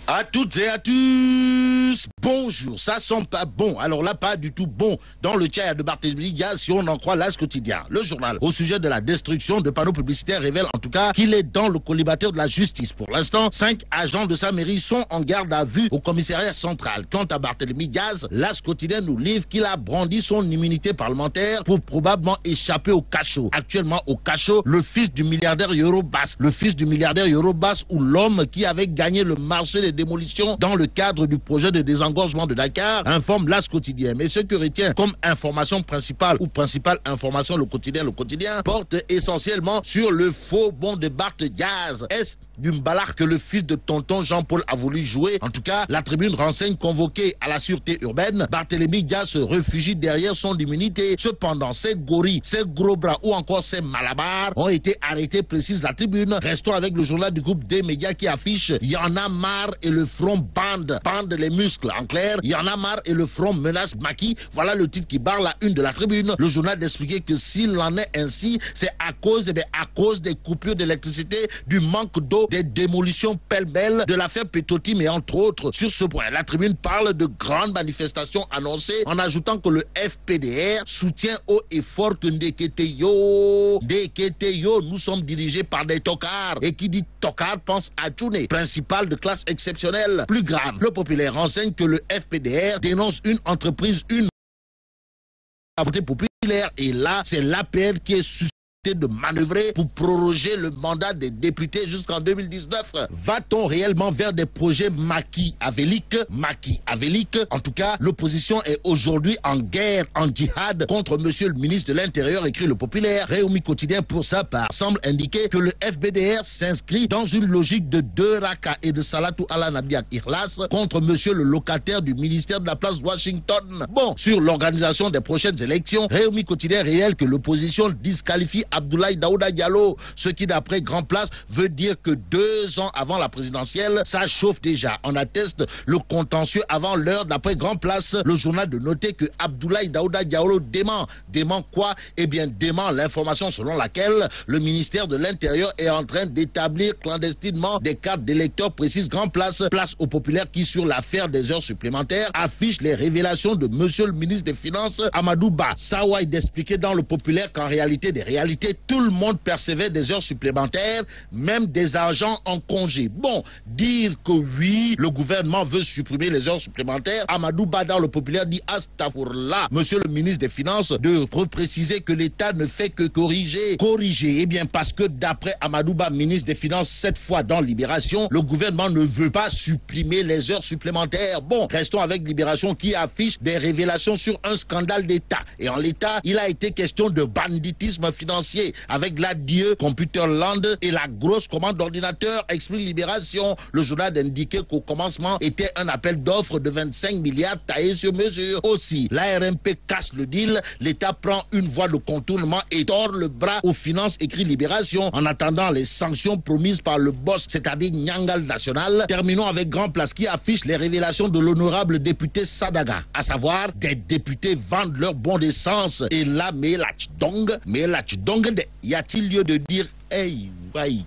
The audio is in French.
À toutes et à tous, bonjour, ça sent pas bon, alors là pas du tout bon. Dans le Tchad de Barthélémy Diaz, si on en croit l'As quotidien, le journal au sujet de la destruction de panneaux publicitaires révèle en tout cas qu'il est dans le collimateur de la justice. Pour l'instant, 5 agents de sa mairie sont en garde à vue au commissariat central. Quant à Barthélémy Diaz, l'As quotidien nous livre qu'il a brandi son immunité parlementaire pour probablement échapper au cachot. Actuellement au cachot, le fils du milliardaire Yorobas, ou l'homme qui avait gagné le marché des démolition dans le cadre du projet de désengorgement de Dakar, informe l'As quotidien. Mais ce que retient comme information principale information le quotidien porte essentiellement sur le faux bon de Bart Diaz. Est-ce du mbalar que le fils de tonton Jean-Paul a voulu jouer? En tout cas, la tribune renseigne convoqué à la sûreté urbaine, Barthélémy Diaz se réfugie derrière son immunité. Cependant, ces gorilles, ces gros bras ou encore ces malabars ont été arrêtés, précise la tribune. Restons avec le journal du groupe des médias qui affiche « Y en a marre » et le front bande les muscles. En clair, « Y en a marre » et le front menace Macky. Voilà le titre qui barre la une de la tribune. Le journal d'expliquer que s'il en est ainsi, c'est à cause des coupures d'électricité, du manque d'eau, des démolitions pêle-mêle, de l'affaire Petro-Tim et entre autres. Sur ce point, la tribune parle de grandes manifestations annoncées en ajoutant que le FPDR soutient haut et fort que Ndeketeyo, nous sommes dirigés par des tocards. Et qui dit tocard pense à Tchouné, principal de classe exceptionnelle. Plus grave, le populaire renseigne que le FPDR dénonce une entreprise, une volonté populaire. Et là, c'est l'APR qui est suscité de manœuvrer pour proroger le mandat des députés jusqu'en 2019. Va-t-on réellement vers des projets machiavéliques? En tout cas, l'opposition est aujourd'hui en guerre, en djihad contre monsieur le ministre de l'Intérieur, écrit le populaire. Réumi Quotidien, pour sa part, semble indiquer que le FBDR s'inscrit dans une logique de deux raka et de Salatou Ala Nabiak Irlas contre monsieur le locataire du ministère de la place Washington. Bon, sur l'organisation des prochaines élections, Réumi Quotidien révèle que l'opposition disqualifie Abdoulaye Daouda Diallo, ce qui d'après Grand Place veut dire que 2 ans avant la présidentielle, ça chauffe déjà. On atteste le contentieux avant l'heure d'après Grand Place. Le journal de noter que Abdoulaye Daouda Diallo dément quoi? Eh bien dément l'information selon laquelle le ministère de l'Intérieur est en train d'établir clandestinement des cartes d'électeurs, précise Grand Place. Place au populaire qui sur l'affaire des heures supplémentaires affiche les révélations de monsieur le ministre des Finances Amadou Ba. Sawai d'expliquer dans le populaire qu'en réalité des réalités, tout le monde percevait des heures supplémentaires, même des agents en congé. Bon, dire que oui, le gouvernement veut supprimer les heures supplémentaires, Amadou Ba dans le populaire dit astafourla, monsieur le ministre des Finances, de repréciser que l'État ne fait que corriger. Eh bien, parce que d'après Amadou Ba, ministre des Finances, cette fois dans Libération, le gouvernement ne veut pas supprimer les heures supplémentaires. Bon, restons avec Libération qui affiche des révélations sur un scandale d'État. Et en l'État, il a été question de banditisme financier avec l'adieu Computerland et la grosse commande d'ordinateur, explique Libération. Le journal d'indiquer qu'au commencement était un appel d'offres de 25 milliards taillé sur mesure. Aussi, l'ARMP casse le deal, l'État prend une voie de contournement et tord le bras aux finances, écrit Libération, en attendant les sanctions promises par le boss, c'est-à-dire Nyangal National. Terminons avec Grand Place qui affiche les révélations de l'honorable député Sadaga, à savoir des députés vendent leur bon d'essence. Et là, mais la y a-t-il lieu de dire hey, ouais,